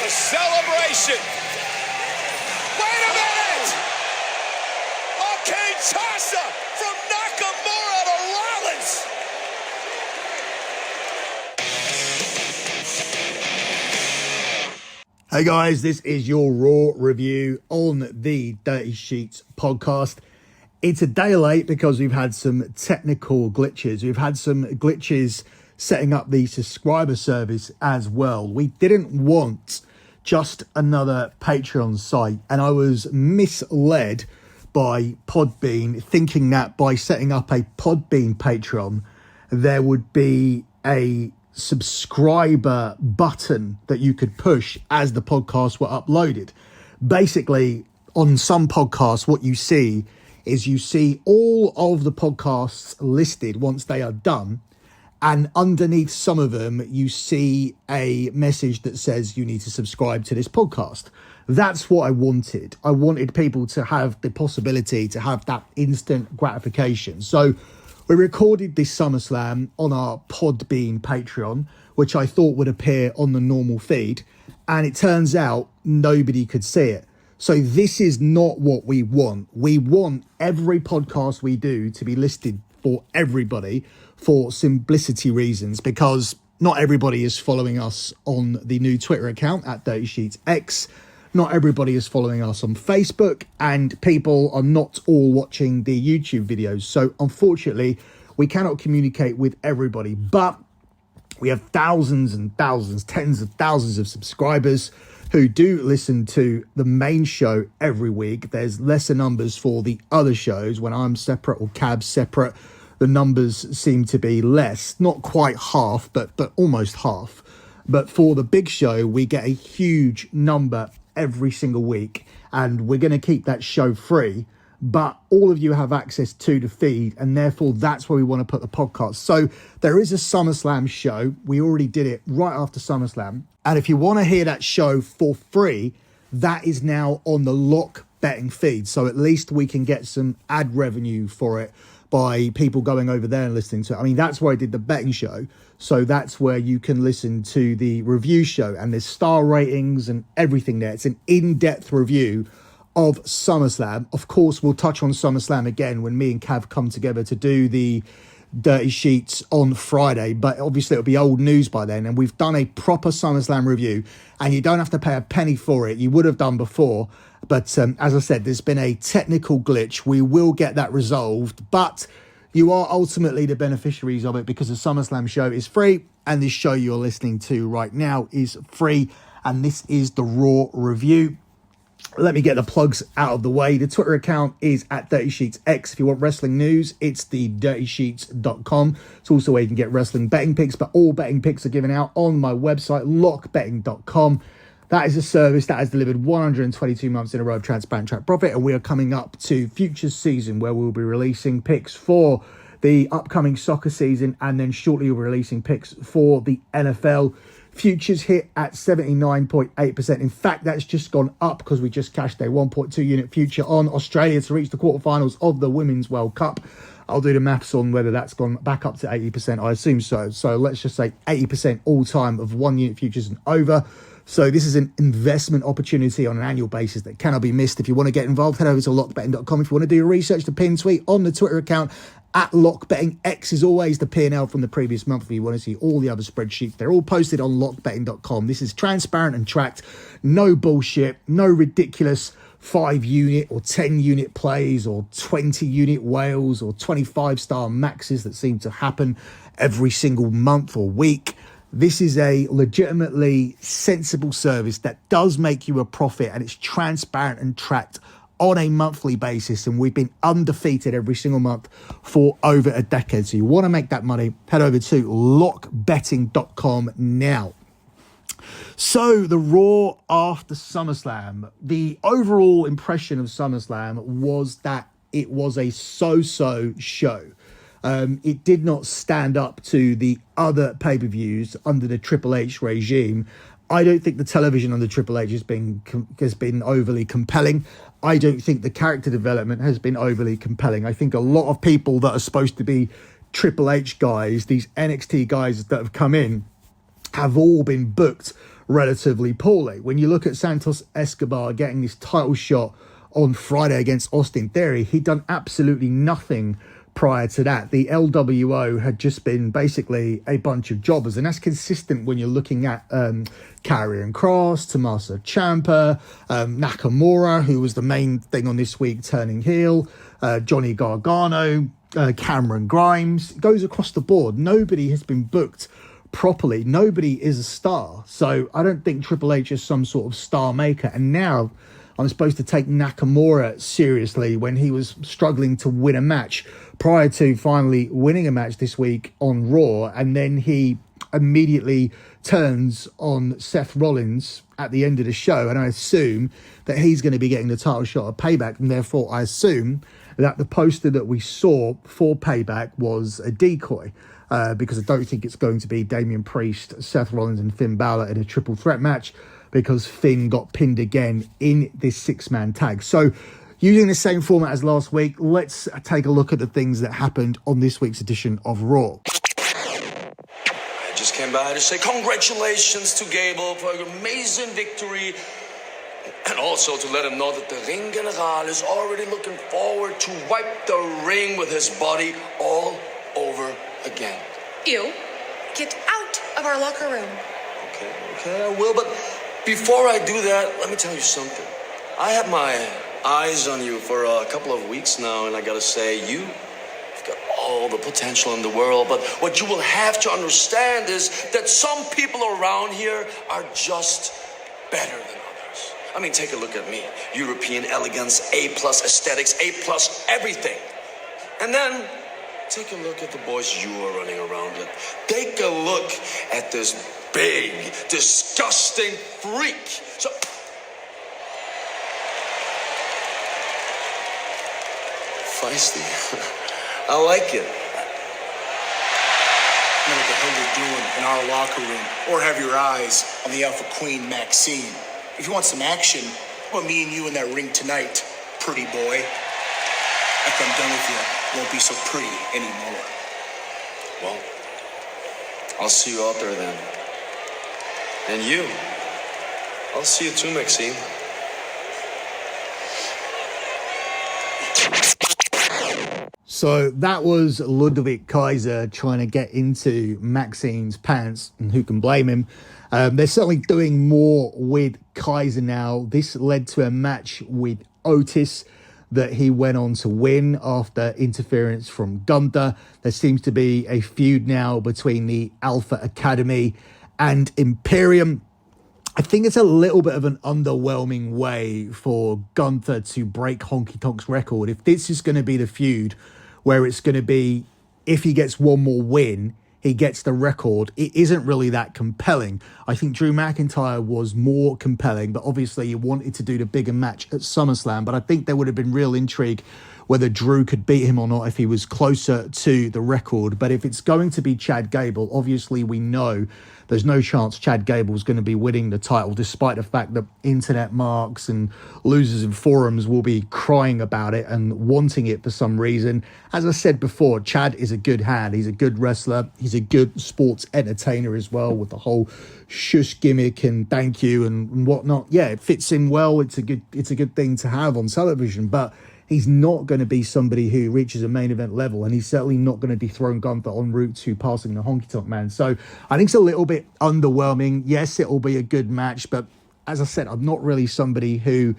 the celebration. Wait a minute! A Kinshasa from Nakamura to Rollins. Hey guys, this is your Raw review on the Dirty Sheets podcast. It's a day late because we've had some technical glitches. We've had some glitches setting up the subscriber service as well. We didn't want just another Patreon site, and I was misled by Podbean, thinking that by setting up a Podbean Patreon, there would be a subscriber button that you could push as the podcasts were uploaded. Basically, on some podcasts, what you see is you see all of the podcasts listed once they are done, and underneath some of them, you see a message that says you need to subscribe to this podcast. That's what I wanted. I wanted people to have the possibility to have that instant gratification. So we recorded this SummerSlam on our Podbean Patreon, which I thought would appear on the normal feed, and it turns out nobody could see it. So this is not what we want. We want every podcast we do to be listed for everybody for simplicity reasons, because not everybody is following us on the new Twitter account at Dirty Sheets X. Not everybody is following us on Facebook, and people are not all watching the YouTube videos. So unfortunately, we cannot communicate with everybody, but we have thousands and thousands, tens of thousands of subscribers who do listen to the main show every week. There's lesser numbers for the other shows. When I'm separate or Cab's separate, the numbers seem to be less, not quite half, but almost half. But for the big show, we get a huge number every single week, and we're going to keep that show free. But all of you have access to the feed, and therefore that's where we want to put the podcast. So there is a SummerSlam show. We already did it right after SummerSlam. And if you want to hear that show for free, that is now on the Lock Betting feed. So at least we can get some ad revenue for it by people going over there and listening to it. I mean, that's where I did the betting show. So that's where you can listen to the review show, and there's star ratings and everything there. It's an in-depth review of SummerSlam. Of course, we'll touch on SummerSlam again when me and Cav come together to do the Dirty Sheets on Friday, but obviously it'll be old news by then, and we've done a proper SummerSlam review, and you don't have to pay a penny for it. You would have done before, but as I said, there's been a technical glitch. We will get that resolved, but you are ultimately the beneficiaries of it, because the SummerSlam show is free, and this show you're listening to right now is free, and this is the Raw review. Let me get the plugs out of the way. The Twitter account is at Dirty Sheets X. If you want wrestling news, it's the dirtysheets.com. It's also where you can get wrestling betting picks, but all betting picks are given out on my website, lockbetting.com. That is a service that has delivered 122 months in a row of transparent track profit, and we are coming up to Futures season, where we'll be releasing picks for the upcoming soccer season, and then shortly we'll be releasing picks for the NFL. Futures hit at 79.8%. In fact, that's just gone up because we just cashed a 1.2 unit future on Australia to reach the quarterfinals of the Women's World Cup. I'll do the maths on whether that's gone back up to 80%. I assume so. So let's just say 80% all time of 1 unit futures and over. So this is an investment opportunity on an annual basis that cannot be missed. If you want to get involved, head over to lockbetting.com. If you want to do your research, the pin tweet on the Twitter account at lockbetting. X is always the P&L from the previous month. If you want to see all the other spreadsheets, they're all posted on lockbetting.com. This is transparent and tracked. No bullshit, no ridiculous 5-unit or 10-unit plays or 20-unit whales or 25-star maxes that seem to happen every single month or week. This is a legitimately sensible service that does make you a profit, and it's transparent and tracked on a monthly basis, and we've been undefeated every single month for over a decade. So you want to make that money, head over to lockbetting.com now. So the Raw after SummerSlam, the overall impression of SummerSlam was that it was a so-so show. It did not stand up to the other pay-per-views under the Triple H regime. I don't think the television under Triple H has been overly compelling. I don't think the character development has been overly compelling. I think a lot of people that are supposed to be Triple H guys, these NXT guys that have come in, have all been booked relatively poorly. When you look at Santos Escobar getting this title shot on Friday against Austin Theory, he'd done absolutely nothing prior to that. The LWO had just been basically a bunch of jobbers, and that's consistent when you're looking at Karrion Kross, Tommaso Ciampa, Nakamura, who was the main thing on this week turning heel, Johnny Gargano, Cameron Grimes. It goes across the board. Nobody has been booked properly. Nobody is a star. So I don't think Triple H is some sort of star maker. And now I'm supposed to take Nakamura seriously when he was struggling to win a match prior to finally winning a match this week on Raw. And then he immediately turns on Seth Rollins at the end of the show. And I assume that he's going to be getting the title shot of Payback. And therefore, I assume that the poster that we saw for Payback was a decoy. Because I don't think it's going to be Damian Priest, Seth Rollins and Finn Balor in a triple threat match, because Finn got pinned again in this six-man tag. So using the same format as last week, let's take a look at the things that happened on this week's edition of Raw. I just came by to say congratulations to Gable for an amazing victory, and also to let him know that the Ring General is already looking forward to wipe the ring with his body all over again. You get out of our locker room. Okay, I will, but before I do that, let me tell you something. I have my eyes on you for a couple of weeks now, and I gotta say, you've got all the potential in the world, but what you will have to understand is that some people around here are just better than others. I mean, take a look at me. European elegance, A+ aesthetics, A+ everything. And then take a look at the boys you are running around with. Take a look at this big, disgusting freak. So, feisty. I like it. Know what the hell you're doing in our locker room, or have your eyes on the Alpha Queen, Maxine. If you want some action, how about me and you in that ring tonight, pretty boy? After I'm done with you, it won't be so pretty anymore. Well, I'll see you out there then. And you, I'll see you too, Maxine. So that was Ludwig Kaiser trying to get into Maxine's pants, and who can blame him? They're certainly doing more with Kaiser now. This led to a match with Otis that he went on to win after interference from Gunther. There seems to be a feud now between the Alpha Academy and Imperium. I think it's a little bit of an underwhelming way for Gunther to break Honky Tonk's record. If this is going to be the feud where it's going to be, if he gets one more win, he gets the record, it isn't really that compelling. I think Drew McIntyre was more compelling, but obviously you wanted to do the bigger match at SummerSlam. But I think there would have been real intrigue whether Drew could beat him or not if he was closer to the record. But if it's going to be Chad Gable, obviously we know there's no chance Chad Gable is going to be winning the title, despite the fact that internet marks and losers in forums will be crying about it and wanting it for some reason. As I said before, Chad is a good hand. He's a good wrestler. He's a good sports entertainer as well, with the whole shush gimmick and thank you and whatnot. Yeah, it fits in well. It's a good thing to have on television, but he's not going to be somebody who reaches a main event level, and he's certainly not going to dethrone Gunther en route to passing the Honky Tonk Man. So I think it's a little bit underwhelming. Yes, it will be a good match, but as I said, I'm not really somebody who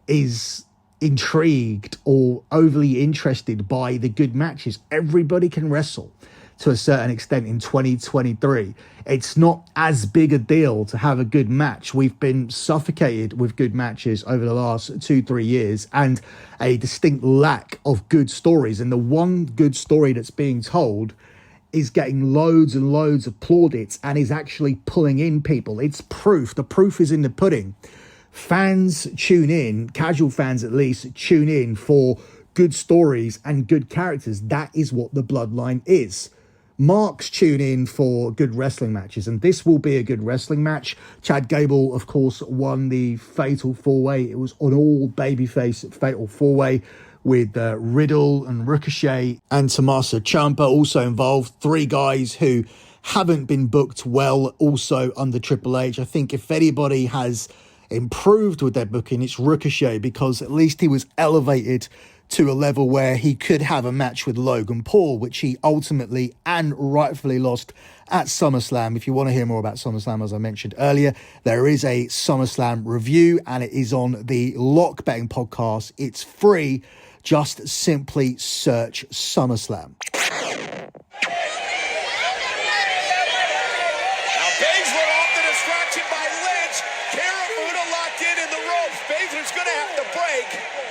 is intrigued or overly interested by the good matches. Everybody can wrestle to a certain extent in 2023. It's not as big a deal to have a good match. We've been suffocated with good matches over the last 2-3 years, and a distinct lack of good stories. And the one good story that's being told is getting loads and loads of plaudits and is actually pulling in people. It's proof. The proof is in the pudding. Fans tune in, casual fans at least, tune in for good stories and good characters. That is what the Bloodline is. Marks tune in for good wrestling matches, and this will be a good wrestling match. Chad Gable, of course, won the Fatal 4-Way. It was an all babyface Fatal 4-Way with Riddle and Ricochet and Tommaso Ciampa also involved. Three guys who haven't been booked well also under Triple H. I think if anybody has improved with their booking, it's Ricochet, because at least he was elevated to a level where he could have a match with Logan Paul, which he ultimately and rightfully lost at SummerSlam. If you want to hear more about SummerSlam, as I mentioned earlier, there is a SummerSlam review and it is on the Lock Betting podcast. It's free. Just simply search SummerSlam.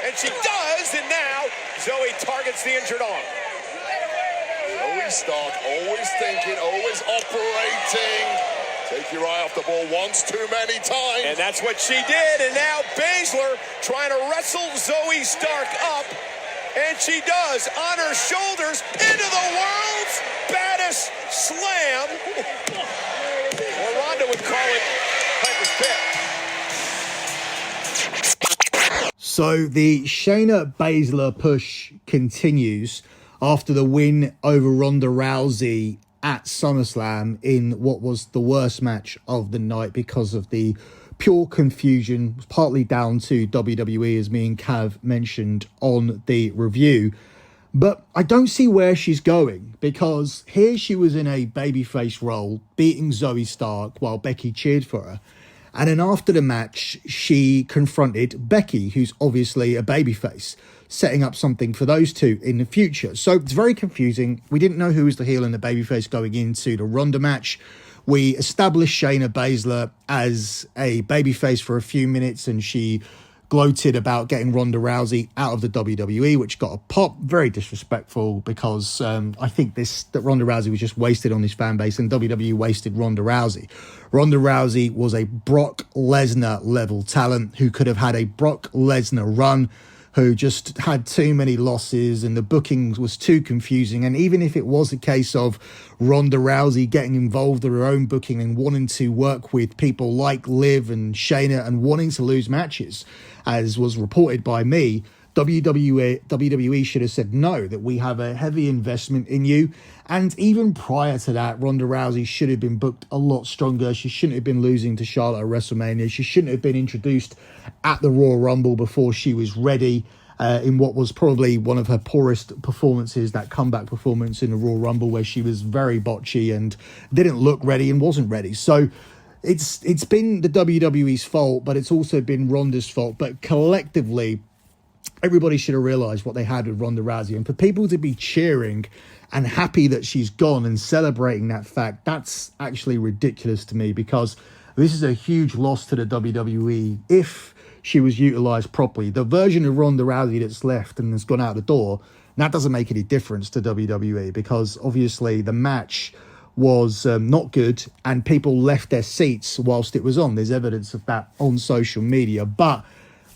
And she does, and now Zoe targets the injured arm. Zoe Stark, always thinking, always operating. Take your eye off the ball once too many times. And that's what she did, and now Baszler trying to wrestle Zoe Stark up. And she does, on her shoulders, into the world's baddest slam. Or Ronda would call it Piper's Pit. So the Shayna Baszler push continues after the win over Ronda Rousey at SummerSlam in what was the worst match of the night because of the pure confusion. It was partly down to WWE, as me and Cav mentioned on the review. But I don't see where she's going, because here she was in a babyface role, beating Zoe Stark while Becky cheered for her. And then after the match, she confronted Becky, who's obviously a babyface, setting up something for those two in the future. So it's very confusing. We didn't know who was the heel and the babyface going into the Ronda match. We established Shayna Baszler as a babyface for a few minutes, and she gloated about getting Ronda Rousey out of the WWE, which got a pop. Very disrespectful, because I think that Ronda Rousey was just wasted on this fan base, and WWE wasted Ronda Rousey. Ronda Rousey was a Brock Lesnar level talent who could have had a Brock Lesnar run, who just had too many losses and the booking was too confusing. And even if it was a case of Ronda Rousey getting involved in her own booking and wanting to work with people like Liv and Shayna and wanting to lose matches, as was reported by me, WWE should have said no, that we have a heavy investment in you. And even prior to that, Ronda Rousey should have been booked a lot stronger. She shouldn't have been losing to Charlotte at WrestleMania. She shouldn't have been introduced at the Royal Rumble before she was ready, in what was probably one of her poorest performances, that comeback performance in the Royal Rumble, where she was very botchy and didn't look ready and wasn't ready. So it's been the WWE's fault, but it's also been Ronda's fault. But collectively, everybody should have realised what they had with Ronda Rousey. And for people to be cheering and happy that she's gone and celebrating that fact, that's actually ridiculous to me, because this is a huge loss to the WWE if she was utilised properly. The version of Ronda Rousey that's left and has gone out the door, that doesn't make any difference to WWE, because obviously the match was not good and people left their seats whilst it was on. There's evidence of that on social media. But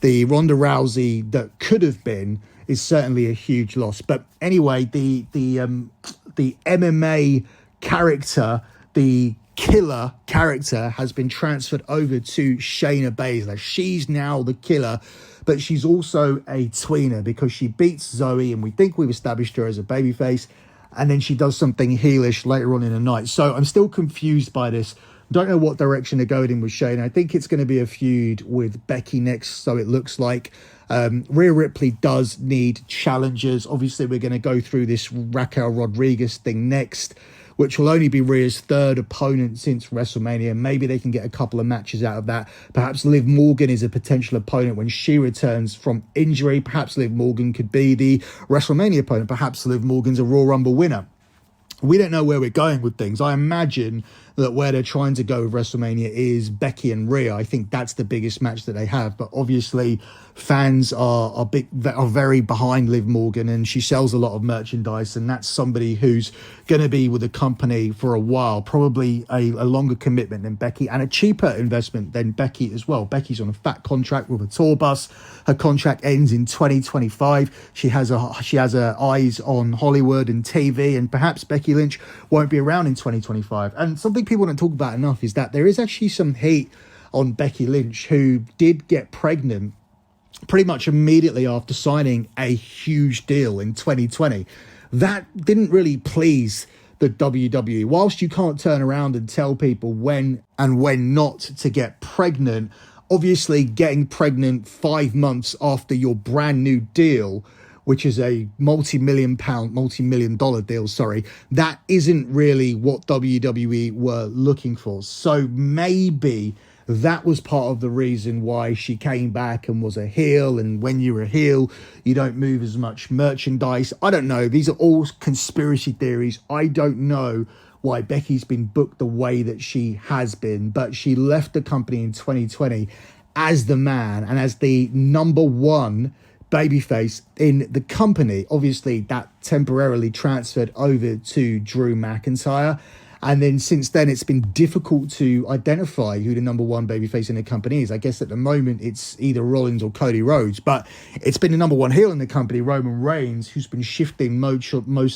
the Ronda Rousey that could have been is certainly a huge loss. But anyway, the MMA character, the killer character, has been transferred over to Shayna Baszler. She's now the killer, but she's also a tweener, because she beats Zoe, and we think we've established her as a babyface, and then she does something heelish later on in the night. So I'm still confused by this. Don't know what direction they're going in with Shayna. I think it's going to be a feud with Becky next, so it looks like. Rhea Ripley does need challengers. Obviously, we're going to go through this Raquel Rodriguez thing next, which will only be Rhea's third opponent since WrestleMania. Maybe they can get a couple of matches out of that. Perhaps Liv Morgan is a potential opponent when she returns from injury. Perhaps Liv Morgan could be the WrestleMania opponent. Perhaps Liv Morgan's a Royal Rumble winner. We don't know where we're going with things. I imagine that where they're trying to go with WrestleMania is Becky and Rhea. I think that's the biggest match that they have. But obviously, fans are very behind Liv Morgan, and she sells a lot of merchandise, and that's somebody who's going to be with the company for a while, probably a longer commitment than Becky, and a cheaper investment than Becky as well. Becky's on a fat contract with a tour bus. Her contract ends in 2025. She has her eyes on Hollywood and TV, and perhaps Becky Lynch won't be around in 2025. And something people don't talk about enough is that there is actually some heat on Becky Lynch, who did get pregnant pretty much immediately after signing a huge deal in 2020. That didn't really please the WWE. Whilst you can't turn around and tell people when and when not to get pregnant, obviously getting pregnant 5 months after your brand new deal, which is a multi-million dollar deal, that isn't really what WWE were looking for. So maybe that was part of the reason why she came back and was a heel. And when you're a heel, you don't move as much merchandise. I don't know. These are all conspiracy theories. I don't know why Becky's been booked the way that she has been, but she left the company in 2020 as the man and as the number one babyface in the company. Obviously, that temporarily transferred over to Drew McIntyre. And then since then, it's been difficult to identify who the number one babyface in the company is. I guess at the moment, it's either Rollins or Cody Rhodes. But it's been the number one heel in the company, Roman Reigns, who's been shifting most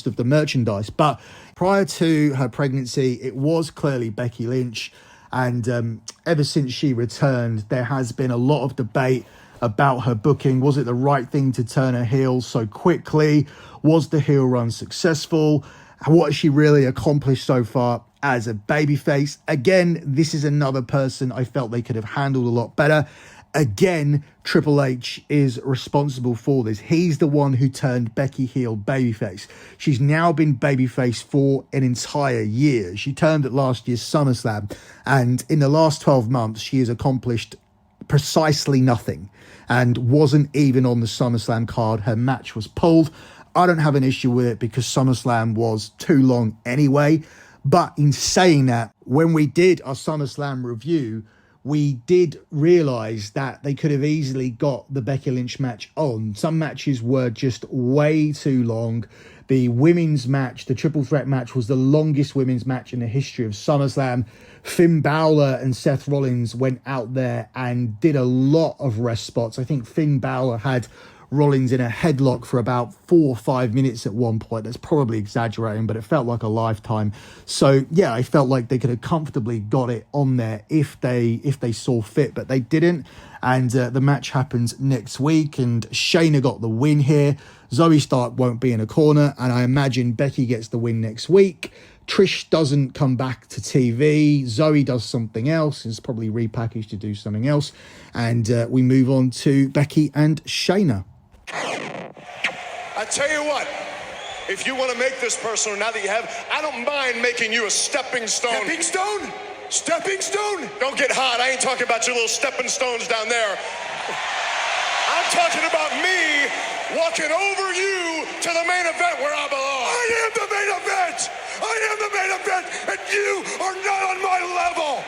of the merchandise. But prior to her pregnancy, it was clearly Becky Lynch. And ever since she returned, there has been a lot of debate about her booking. Was it the right thing to turn her heel so quickly? Was the heel run successful? What has she really accomplished so far as a babyface? Again, this is another person I felt they could have handled a lot better. Again, Triple H is responsible for this. He's the one who turned Becky heel babyface. She's now been babyface for an entire year. She turned at last year's SummerSlam, and in the last 12 months, she has accomplished precisely nothing and wasn't even on the SummerSlam card. Her match was pulled. I don't have an issue with it because SummerSlam was too long anyway. But in saying that, when we did our SummerSlam review, we did realise that they could have easily got the Becky Lynch match on. Some matches were just way too long. The women's match, the triple threat match, was the longest women's match in the history of SummerSlam. Finn Balor and Seth Rollins went out there and did a lot of rest spots. I think Finn Balor had Rollins in a headlock for about 4 or 5 minutes at one point. That's probably exaggerating, but it felt like a lifetime. So yeah, I felt like they could have comfortably got it on there if they saw fit, but they didn't. And the match happens next week, and Shayna got the win here. Zoe Stark won't be in a corner, and I imagine Becky gets the win next week. Trish doesn't come back to TV. Zoe does something else. It's probably repackaged to do something else. And we move on to Becky and Shayna. I tell you what, if you want to make this personal now that you have, I don't mind making you a stepping stone. Stepping stone? Stepping stone? Don't get hot. I ain't talking about your little stepping stones down there. I'm talking about me walking over you to the main event where I belong. I am the main event! I am the main event, and you are not on my level!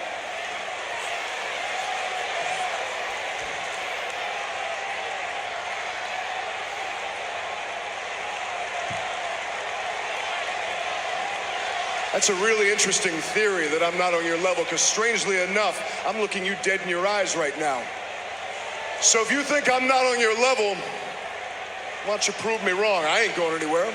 That's a really interesting theory that I'm not on your level, because strangely enough, I'm looking you dead in your eyes right now. So if you think I'm not on your level, why don't you prove me wrong? I ain't going anywhere.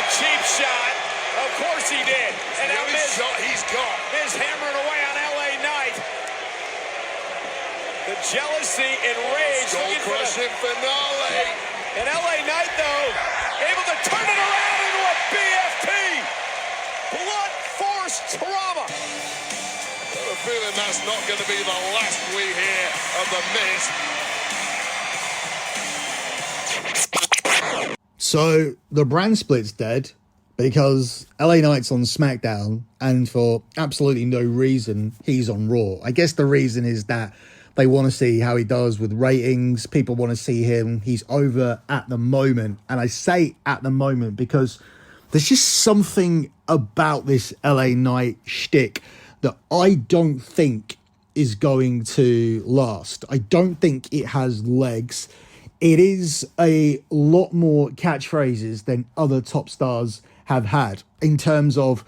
Cheap shot. Of course he did. And now he's gone. Miz hammering away on LA Knight. The jealousy and rage. Skull crushing finale. And LA Knight, though, able to turn it around into a BFT. Blunt force trauma. I have a feeling that's not going to be the last we hear of the Miz. So the brand split's dead because LA Knight's on SmackDown, and for absolutely no reason, he's on Raw. I guess the reason is that they want to see how he does with ratings. People want to see him. He's over at the moment. And I say at the moment because there's just something about this LA Knight shtick that I don't think is going to last. I don't think it has legs. It is a lot more catchphrases than other top stars have had in terms of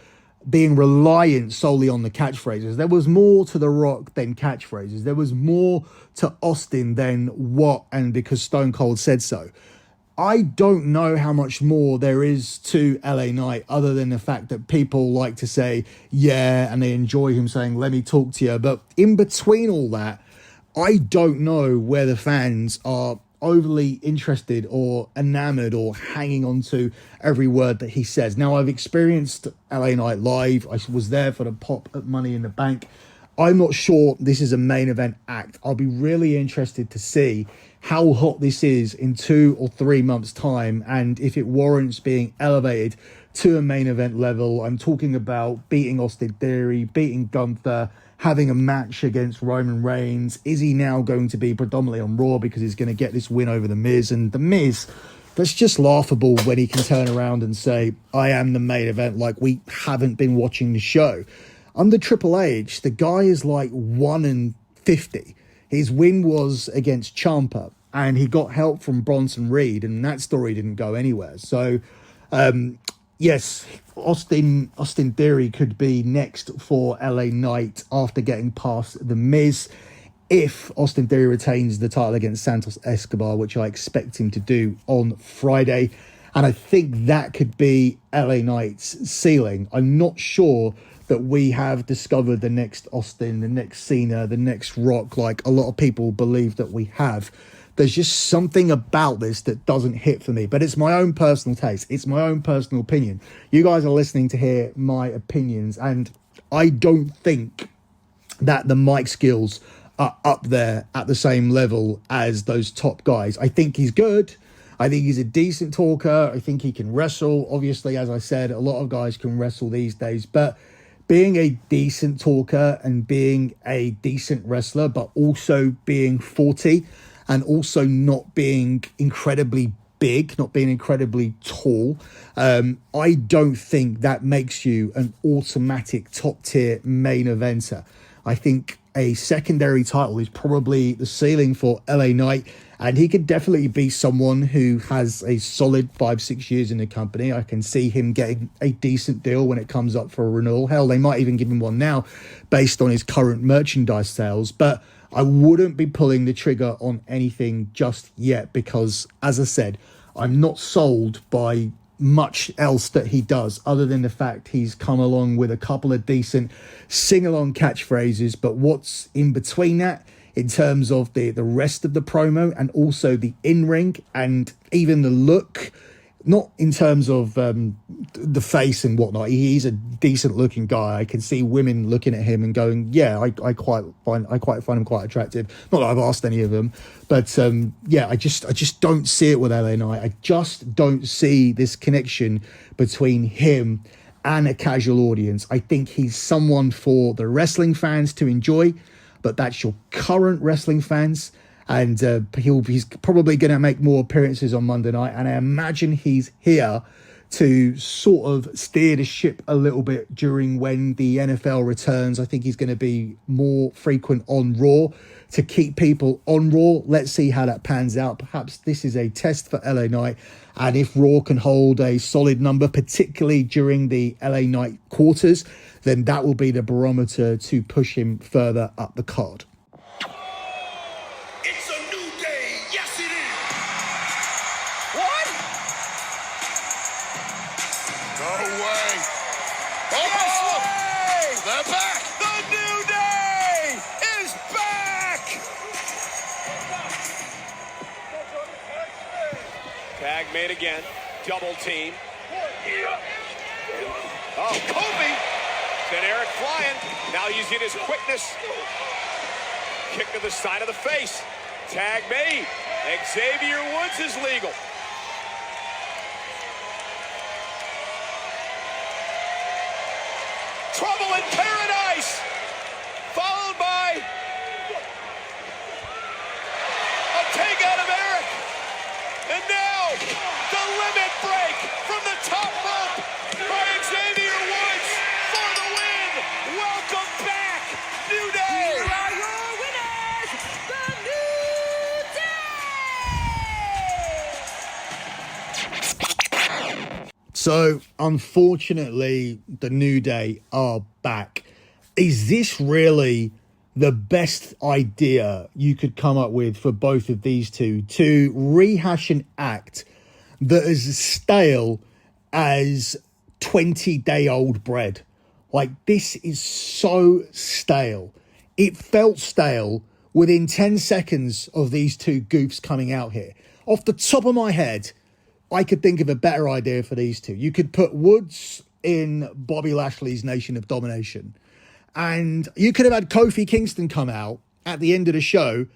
being reliant solely on the catchphrases. There was more to The Rock than catchphrases. There was more to Austin than what and because Stone Cold said so. I don't know how much more there is to LA Knight other than the fact that people like to say, yeah, and they enjoy him saying, let me talk to you. But in between all that, I don't know where the fans are overly interested or enamored or hanging on to every word that he says. Now, I've experienced LA Knight live. I was there for the pop at Money in the Bank. I'm not sure this is a main event act. I'll be really interested to see how hot this is in 2 or 3 months' time and if it warrants being elevated to a main event level. I'm talking about beating Austin Theory, beating Gunther, having a match against Roman Reigns. Is he now going to be predominantly on Raw because he's going to get this win over The Miz? And The Miz, that's just laughable when he can turn around and say, I am the main event, like we haven't been watching the show. Under Triple H, the guy is like 1-50. His win was against Ciampa, and he got help from Bronson Reed, and that story didn't go anywhere. So, yes, Austin Theory could be next for LA Knight after getting past The Miz. If Austin Theory retains the title against Santos Escobar, which I expect him to do on Friday. And I think that could be LA Knight's ceiling. I'm not sure that we have discovered the next Austin, the next Cena, the next Rock, like a lot of people believe that we have. There's just something about this that doesn't hit for me, but it's my own personal taste. It's my own personal opinion. You guys are listening to hear my opinions, and I don't think that the mic skills are up there at the same level as those top guys. I think he's good. I think he's a decent talker. I think he can wrestle. Obviously, as I said, a lot of guys can wrestle these days, but being a decent talker and being a decent wrestler, but also being 40 and also not being incredibly big, not being incredibly tall, I don't think that makes you an automatic top tier main eventer. I think a secondary title is probably the ceiling for LA Knight, and he could definitely be someone who has a solid 5-6 years in the company. I can see him getting a decent deal when it comes up for a renewal. Hell, they might even give him one now based on his current merchandise sales, but I wouldn't be pulling the trigger on anything just yet because, as I said, I'm not sold by much else that he does other than the fact he's come along with a couple of decent sing-along catchphrases. But what's in between that in terms of the rest of the promo and also the in-ring and even the look, not in terms of the face and whatnot. He's a decent looking guy. I can see women looking at him and going, yeah, I quite find him quite attractive. Not that I've asked any of them, but yeah, I just don't see it with LA Knight. I just don't see this connection between him and a casual audience. I think he's someone for the wrestling fans to enjoy, but that's your current wrestling fans. And he's probably going to make more appearances on Monday night. And I imagine he's here to sort of steer the ship a little bit during when the NFL returns. I think he's going to be more frequent on Raw to keep people on Raw. Let's see how that pans out. Perhaps this is a test for LA Knight. And if Raw can hold a solid number, particularly during the LA Knight quarters, then that will be the barometer to push him further up the card. Tag made again. Double team. Oh, Kobe! Then Eric flying. Now using his quickness. Kick to the side of the face. Tag made. Xavier Woods is legal. Trouble in paradise. Followed by a takeout of Eric. And now, the limit break from the top rope by Xavier Woods for the win. Welcome back, New Day. So, unfortunately, the New Day are back. Is this really the best idea you could come up with for both of these two to rehash an act that is as stale as 20-day-old bread? Like, this is so stale. It felt stale within 10 seconds of these two goofs coming out here. Off the top of my head, I could think of a better idea for these two. You could put Woods in Bobby Lashley's Nation of Domination, and you could have had Kofi Kingston come out at the end of the show,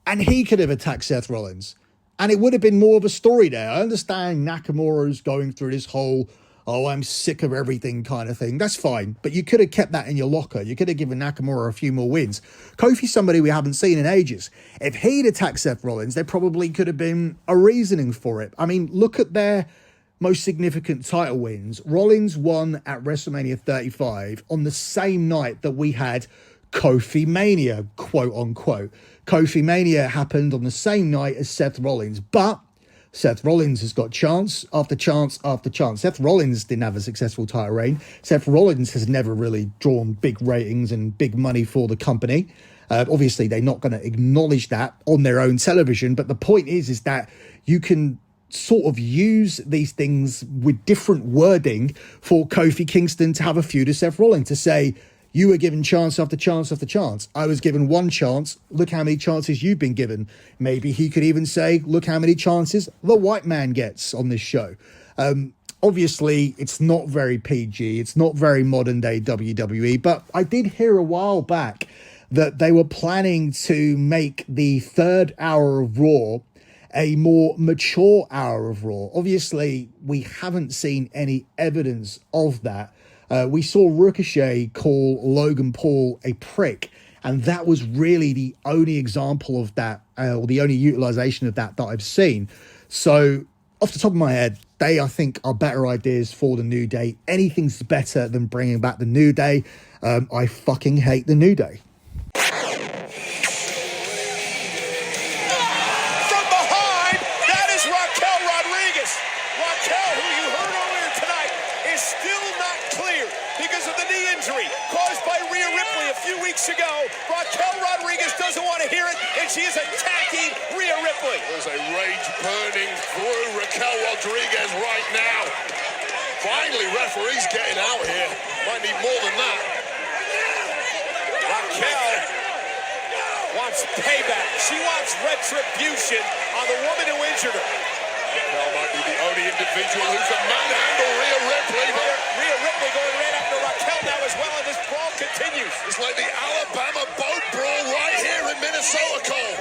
and he could have attacked Seth Rollins, and it would have been more of a story there. I understand Nakamura's going through this whole, oh, I'm sick of everything kind of thing. That's fine, but you could have kept that in your locker. You could have given Nakamura a few more wins. Kofi's somebody we haven't seen in ages. If he'd attacked Seth Rollins, there probably could have been a reasoning for it. I mean, look at their most significant title wins. Rollins won at WrestleMania 35 on the same night that we had Kofi Mania, quote unquote. Kofi Mania happened on the same night as Seth Rollins, but Seth Rollins has got chance after chance after chance. Seth Rollins didn't have a successful title reign. Seth Rollins has never really drawn big ratings and big money for the company. Obviously, they're not going to acknowledge that on their own television, but the point is that you can sort of use these things with different wording for Kofi Kingston to have a feud with Seth Rollins, to say, you were given chance after chance after chance. I was given one chance. Look how many chances you've been given. Maybe he could even say, look how many chances the white man gets on this show. Obviously, it's not very PG. It's not very modern day WWE, but I did hear a while back that they were planning to make the third hour of Raw a more mature hour of Raw. Obviously, we haven't seen any evidence of that. We saw Ricochet call Logan Paul a prick, and that was really the only example of that, or the only utilization of that I've seen. So, off the top of my head, they, I think, are better ideas for the New Day. Anything's better than bringing back the New Day. I fucking hate the New Day. She is attacking Rhea Ripley. There's a rage burning through Raquel Rodriguez right now. Finally, referees getting out here. Might need more than that. Raquel wants payback. She wants retribution on the woman who injured her. Raquel might be the only individual who can manhandle Rhea Ripley. Rhea Ripley going right after Raquel now as well, and this brawl continues. It's like the Alabama boat brawl right here in Minnesota, Cole.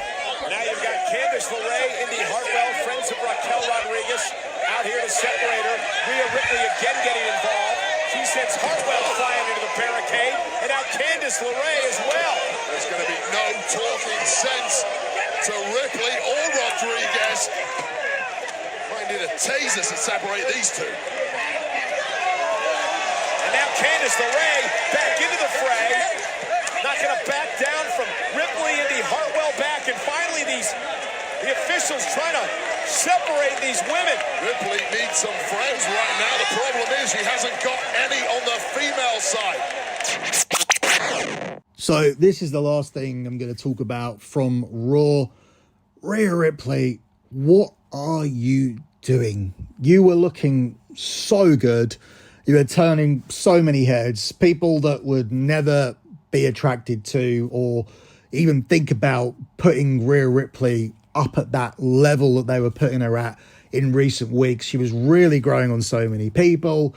Now you've got Candice LeRae, Indy Hartwell, friends of Raquel Rodriguez, out here to separate her. Rhea Ripley again getting involved. She sends Hartwell flying into the barricade, and now Candice LeRae as well. There's going to be no talking sense to Ripley or Rodriguez. Might need a taser to separate these two. And now Candice LeRae back into the fray. Not going to back down from Ripley, Indy Hartwell back, and finally the officials trying to separate these women. Ripley needs some friends right now. The problem is she hasn't got any on the female side. So this is the last thing I'm going to talk about from Raw. Rhea Ripley, what are you doing? You were looking so good. You were turning so many heads. People that would never be attracted to or even think about putting Rhea Ripley up at that level that they were putting her at in recent weeks. She was really growing on so many people,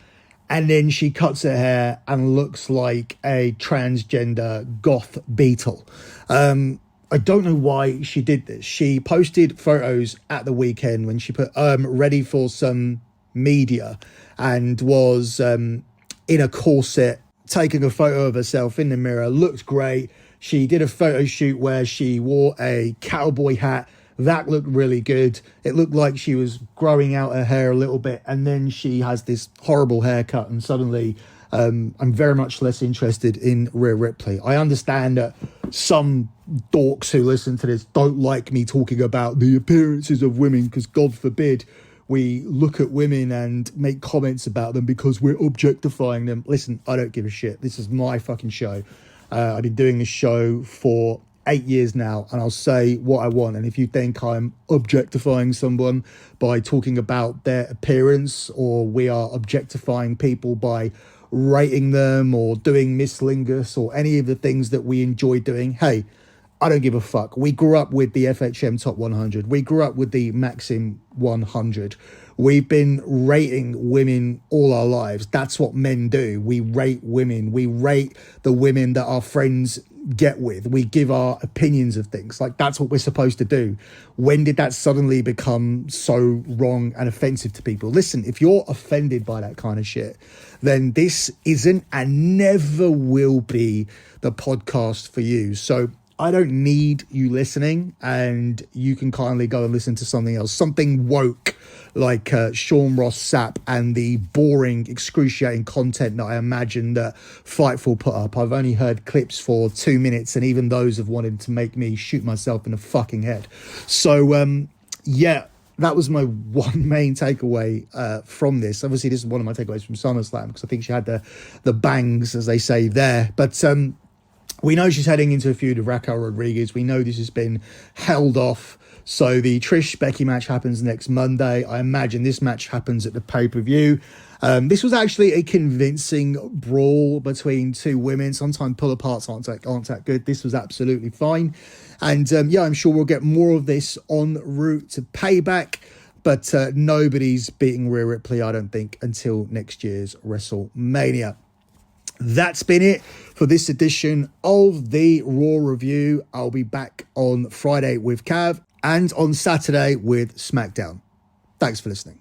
and then she cuts her hair and looks like a transgender goth beetle. I don't know why she did this. She posted photos at the weekend when she put ready for some media and was in a corset, taking a photo of herself in the mirror. Looked great. She did a photo shoot where she wore a cowboy hat. That looked really good. It looked like she was growing out her hair a little bit, and then she has this horrible haircut, and suddenly I'm very much less interested in Rhea Ripley. I understand that some dorks who listen to this don't like me talking about the appearances of women, because God forbid we look at women and make comments about them because we're objectifying them. Listen, I don't give a shit. This is my fucking show. I've been doing this show for 8 years now, and I'll say what I want. And if you think I'm objectifying someone by talking about their appearance, or we are objectifying people by rating them or doing mislingus or any of the things that we enjoy doing, hey, I don't give a fuck. We grew up with the FHM Top 100. We grew up with the Maxim 100. We've been rating women all our lives. That's what men do. We rate women. We rate the women that our friends get with. We give our opinions of things. Like, that's what we're supposed to do. When did that suddenly become so wrong and offensive to people? Listen, if you're offended by that kind of shit, then this isn't and never will be the podcast for you. So I don't need you listening, and you can kindly go and listen to something else, something woke, like Sean Ross Sapp and the boring, excruciating content that I imagine that Fightful put up. I've only heard clips for 2 minutes, and even those have wanted to make me shoot myself in the fucking head. So, yeah, that was my one main takeaway from this. Obviously, this is one of my takeaways from SummerSlam, because I think she had the bangs, as they say there. But we know she's heading into a feud with Raquel Rodriguez. We know this has been held off. So the Trish-Becky match happens next Monday. I imagine this match happens at the pay-per-view. This was actually a convincing brawl between two women. Sometimes pull-aparts aren't that good. This was absolutely fine. And yeah, I'm sure we'll get more of this en route to Payback. But nobody's beating Rhea Ripley, I don't think, until next year's WrestleMania. That's been it for this edition of the Raw Review. I'll be back on Friday with Cav and on Saturday with SmackDown. Thanks for listening.